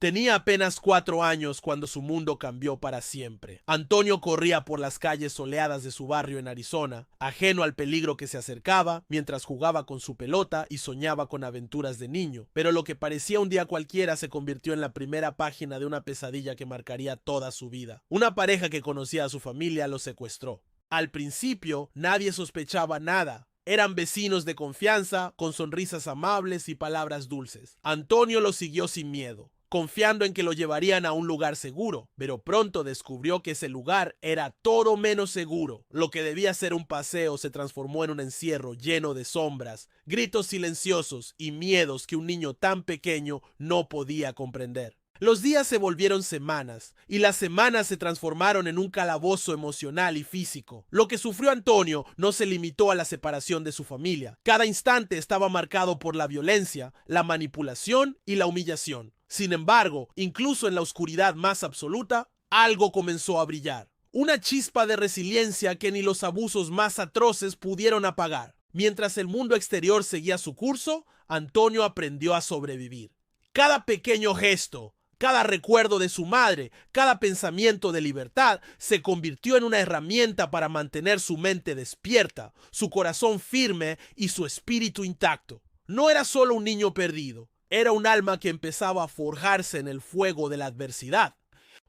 Tenía apenas 4 años cuando su mundo cambió para siempre. Antonio corría por las calles soleadas de su barrio en Arizona, ajeno al peligro que se acercaba, mientras jugaba con su pelota y soñaba con aventuras de niño. Pero lo que parecía un día cualquiera se convirtió en la primera página de una pesadilla que marcaría toda su vida. Una pareja que conocía a su familia lo secuestró. Al principio, nadie sospechaba nada. Eran vecinos de confianza, con sonrisas amables y palabras dulces. Antonio lo siguió sin miedo, confiando en que lo llevarían a un lugar seguro, pero pronto descubrió que ese lugar era todo menos seguro. Lo que debía ser un paseo se transformó en un encierro lleno de sombras, gritos silenciosos y miedos que un niño tan pequeño no podía comprender. Los días se volvieron semanas, y las semanas se transformaron en un calabozo emocional y físico. Lo que sufrió Antonio no se limitó a la separación de su familia. Cada instante estaba marcado por la violencia, la manipulación y la humillación. Sin embargo, incluso en la oscuridad más absoluta, algo comenzó a brillar. Una chispa de resiliencia que ni los abusos más atroces pudieron apagar. Mientras el mundo exterior seguía su curso, Antonio aprendió a sobrevivir. Cada pequeño gesto, cada recuerdo de su madre, cada pensamiento de libertad se convirtió en una herramienta para mantener su mente despierta, su corazón firme y su espíritu intacto. No era solo un niño perdido, era un alma que empezaba a forjarse en el fuego de la adversidad,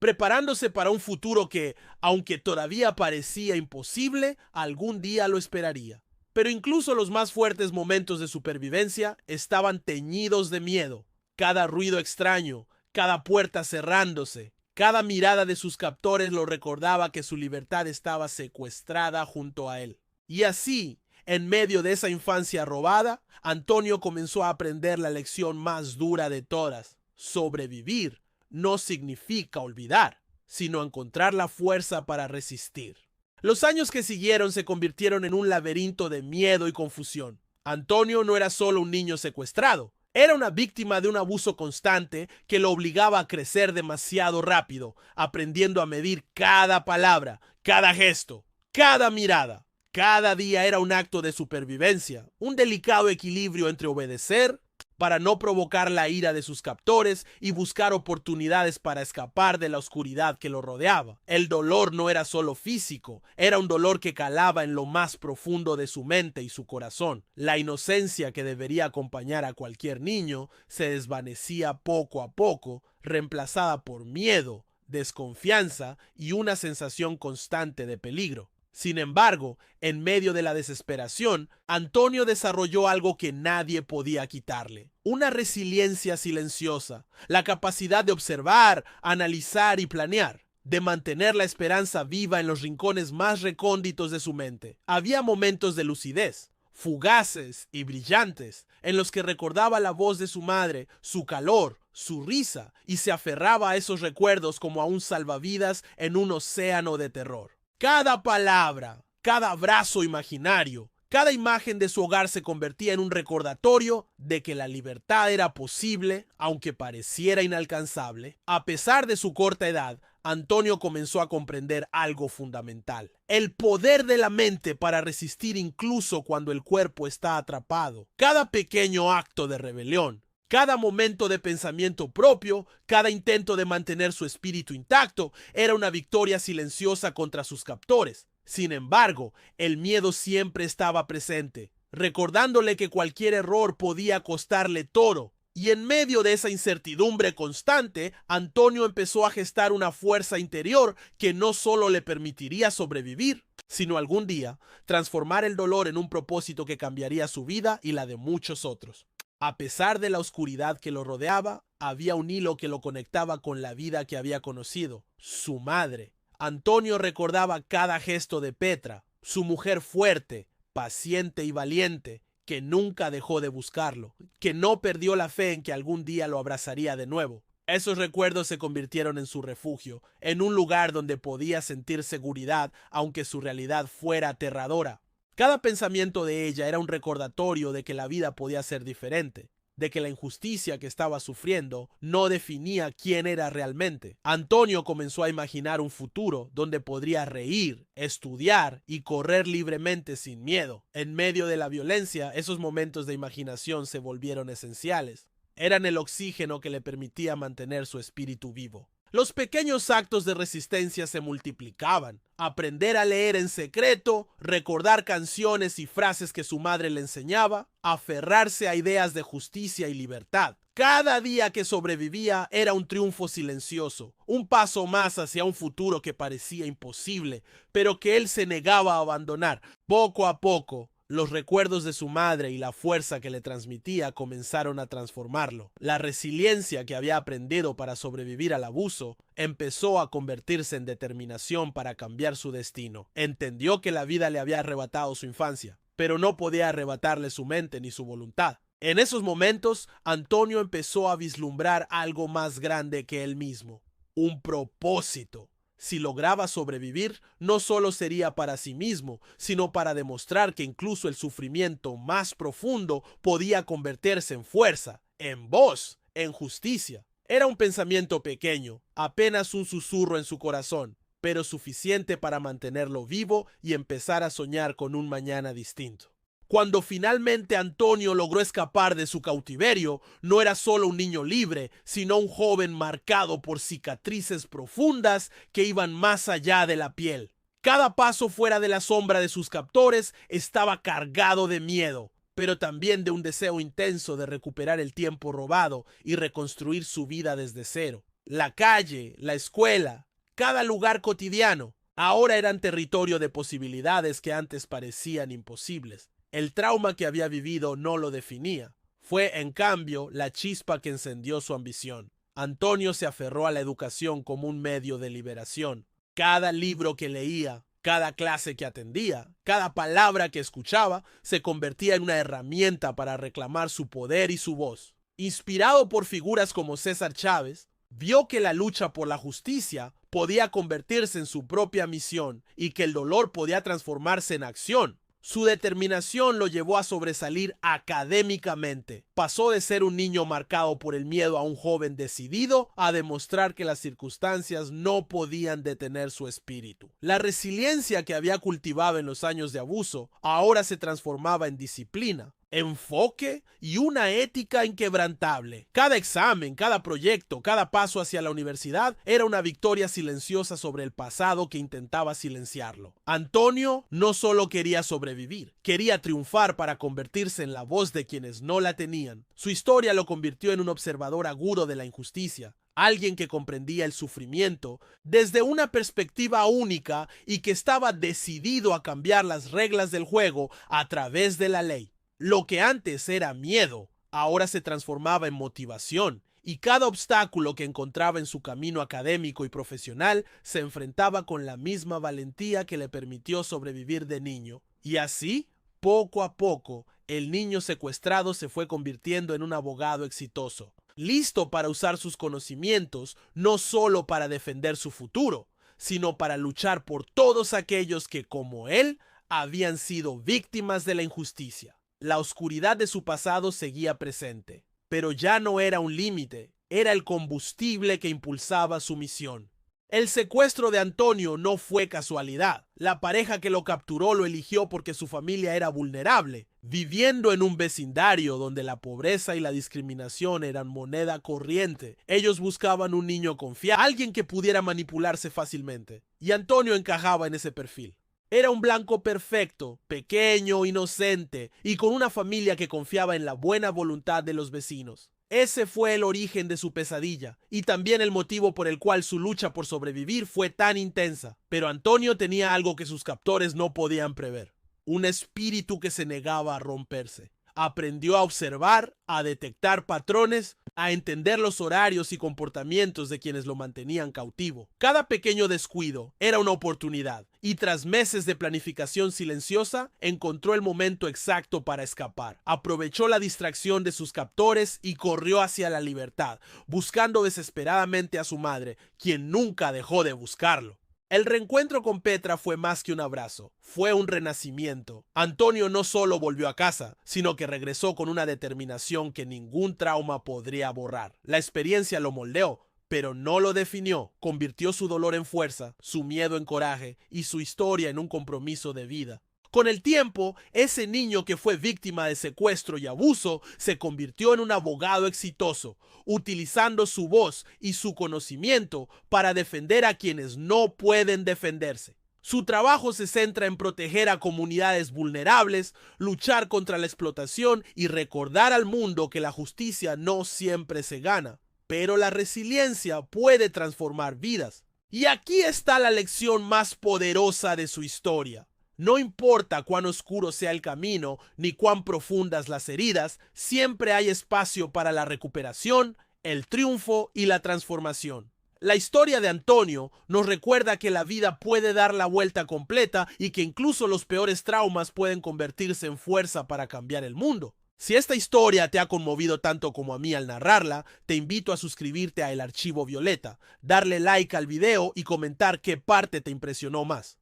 preparándose para un futuro que, aunque todavía parecía imposible, algún día lo esperaría. Pero incluso los más fuertes momentos de supervivencia estaban teñidos de miedo. Cada ruido extraño, cada puerta cerrándose, cada mirada de sus captores lo recordaba que su libertad estaba secuestrada junto a él. Y así, en medio de esa infancia robada, Antonio comenzó a aprender la lección más dura de todas. Sobrevivir no significa olvidar, sino encontrar la fuerza para resistir. Los años que siguieron se convirtieron en un laberinto de miedo y confusión. Antonio no era solo un niño secuestrado. Era una víctima de un abuso constante que lo obligaba a crecer demasiado rápido, aprendiendo a medir cada palabra, cada gesto, cada mirada. Cada día era un acto de supervivencia, un delicado equilibrio entre obedecer para no provocar la ira de sus captores y buscar oportunidades para escapar de la oscuridad que lo rodeaba. El dolor no era solo físico, era un dolor que calaba en lo más profundo de su mente y su corazón. La inocencia que debería acompañar a cualquier niño se desvanecía poco a poco, reemplazada por miedo, desconfianza y una sensación constante de peligro. Sin embargo, en medio de la desesperación, Antonio desarrolló algo que nadie podía quitarle: una resiliencia silenciosa, la capacidad de observar, analizar y planear, de mantener la esperanza viva en los rincones más recónditos de su mente. Había momentos de lucidez, fugaces y brillantes, en los que recordaba la voz de su madre, su calor, su risa, y se aferraba a esos recuerdos como a un salvavidas en un océano de terror. Cada palabra, cada abrazo imaginario, cada imagen de su hogar se convertía en un recordatorio de que la libertad era posible, aunque pareciera inalcanzable. A pesar de su corta edad, Antonio comenzó a comprender algo fundamental: el poder de la mente para resistir incluso cuando el cuerpo está atrapado. Cada pequeño acto de rebelión, cada momento de pensamiento propio, cada intento de mantener su espíritu intacto, era una victoria silenciosa contra sus captores. Sin embargo, el miedo siempre estaba presente, recordándole que cualquier error podía costarle todo. Y en medio de esa incertidumbre constante, Antonio empezó a gestar una fuerza interior que no solo le permitiría sobrevivir, sino algún día transformar el dolor en un propósito que cambiaría su vida y la de muchos otros. A pesar de la oscuridad que lo rodeaba, había un hilo que lo conectaba con la vida que había conocido: su madre. Antonio recordaba cada gesto de Petra, su mujer fuerte, paciente y valiente, que nunca dejó de buscarlo, que no perdió la fe en que algún día lo abrazaría de nuevo. Esos recuerdos se convirtieron en su refugio, en un lugar donde podía sentir seguridad, aunque su realidad fuera aterradora. Cada pensamiento de ella era un recordatorio de que la vida podía ser diferente, de que la injusticia que estaba sufriendo no definía quién era realmente. Antonio comenzó a imaginar un futuro donde podría reír, estudiar y correr libremente sin miedo. En medio de la violencia, esos momentos de imaginación se volvieron esenciales. eran el oxígeno que le permitía mantener su espíritu vivo. Los pequeños actos de resistencia se multiplicaban. Aprender a leer en secreto, recordar canciones y frases que su madre le enseñaba, aferrarse a ideas de justicia y libertad. Cada día que sobrevivía era un triunfo silencioso, un paso más hacia un futuro que parecía imposible, pero que él se negaba a abandonar. Poco a poco, los recuerdos de su madre y la fuerza que le transmitía comenzaron a transformarlo. La resiliencia que había aprendido para sobrevivir al abuso empezó a convertirse en determinación para cambiar su destino. Entendió que la vida le había arrebatado su infancia, pero no podía arrebatarle su mente ni su voluntad. En esos momentos, Antonio empezó a vislumbrar algo más grande que él mismo, un propósito. Si lograba sobrevivir, no solo sería para sí mismo, sino para demostrar que incluso el sufrimiento más profundo podía convertirse en fuerza, en voz, en justicia. Era un pensamiento pequeño, apenas un susurro en su corazón, pero suficiente para mantenerlo vivo y empezar a soñar con un mañana distinto. Cuando finalmente Antonio logró escapar de su cautiverio, no era solo un niño libre, sino un joven marcado por cicatrices profundas que iban más allá de la piel. Cada paso fuera de la sombra de sus captores estaba cargado de miedo, pero también de un deseo intenso de recuperar el tiempo robado y reconstruir su vida desde cero. La calle, la escuela, cada lugar cotidiano, ahora eran territorio de posibilidades que antes parecían imposibles. El trauma que había vivido no lo definía. Fue, en cambio, la chispa que encendió su ambición. Antonio se aferró a la educación como un medio de liberación. Cada libro que leía, cada clase que atendía, cada palabra que escuchaba, se convertía en una herramienta para reclamar su poder y su voz. Inspirado por figuras como César Chávez, vio que la lucha por la justicia podía convertirse en su propia misión y que el dolor podía transformarse en acción. Su determinación lo llevó a sobresalir académicamente. Pasó de ser un niño marcado por el miedo a un joven decidido a demostrar que las circunstancias no podían detener su espíritu. La resiliencia que había cultivado en los años de abuso ahora se transformaba en disciplina, enfoque y una ética inquebrantable. Cada examen, cada proyecto, cada paso hacia la universidad era una victoria silenciosa sobre el pasado que intentaba silenciarlo. Antonio no solo quería sobrevivir, quería triunfar para convertirse en la voz de quienes no la tenían. Su historia lo convirtió en un observador agudo de la injusticia, alguien que comprendía el sufrimiento desde una perspectiva única y que estaba decidido a cambiar las reglas del juego a través de la ley. Lo que antes era miedo, ahora se transformaba en motivación, y cada obstáculo que encontraba en su camino académico y profesional se enfrentaba con la misma valentía que le permitió sobrevivir de niño. Y así, poco a poco, el niño secuestrado se fue convirtiendo en un abogado exitoso, listo para usar sus conocimientos no solo para defender su futuro, sino para luchar por todos aquellos que, como él, habían sido víctimas de la injusticia. La oscuridad de su pasado seguía presente, pero ya no era un límite, era el combustible que impulsaba su misión. El secuestro de Antonio no fue casualidad. La pareja que lo capturó lo eligió porque su familia era vulnerable, viviendo en un vecindario donde la pobreza y la discriminación eran moneda corriente. Ellos buscaban un niño confiable, alguien que pudiera manipularse fácilmente, y Antonio encajaba en ese perfil. Era un blanco perfecto, pequeño, inocente y con una familia que confiaba en la buena voluntad de los vecinos. Ese fue el origen de su pesadilla y también el motivo por el cual su lucha por sobrevivir fue tan intensa. Pero Antonio tenía algo que sus captores no podían prever: un espíritu que se negaba a romperse. Aprendió a observar, a detectar patrones, a entender los horarios y comportamientos de quienes lo mantenían cautivo. Cada pequeño descuido era una oportunidad, y tras meses de planificación silenciosa, encontró el momento exacto para escapar. Aprovechó la distracción de sus captores y corrió hacia la libertad, buscando desesperadamente a su madre, quien nunca dejó de buscarlo. El reencuentro con Petra fue más que un abrazo, fue un renacimiento. Antonio no solo volvió a casa, sino que regresó con una determinación que ningún trauma podría borrar. La experiencia lo moldeó, pero no lo definió. Convirtió su dolor en fuerza, su miedo en coraje y su historia en un compromiso de vida. Con el tiempo, ese niño que fue víctima de secuestro y abuso se convirtió en un abogado exitoso, utilizando su voz y su conocimiento para defender a quienes no pueden defenderse. Su trabajo se centra en proteger a comunidades vulnerables, luchar contra la explotación y recordar al mundo que la justicia no siempre se gana, pero la resiliencia puede transformar vidas. Y aquí está la lección más poderosa de su historia. No importa cuán oscuro sea el camino ni cuán profundas las heridas, siempre hay espacio para la recuperación, el triunfo y la transformación. La historia de Antonio nos recuerda que la vida puede dar la vuelta completa y que incluso los peores traumas pueden convertirse en fuerza para cambiar el mundo. Si esta historia te ha conmovido tanto como a mí al narrarla, te invito a suscribirte a El Archivo Violeta, darle like al video y comentar qué parte te impresionó más.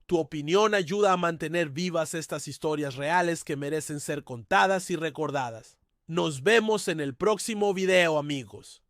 Tu opinión ayuda a mantener vivas estas historias reales que merecen ser contadas y recordadas. Nos vemos en el próximo video, amigos.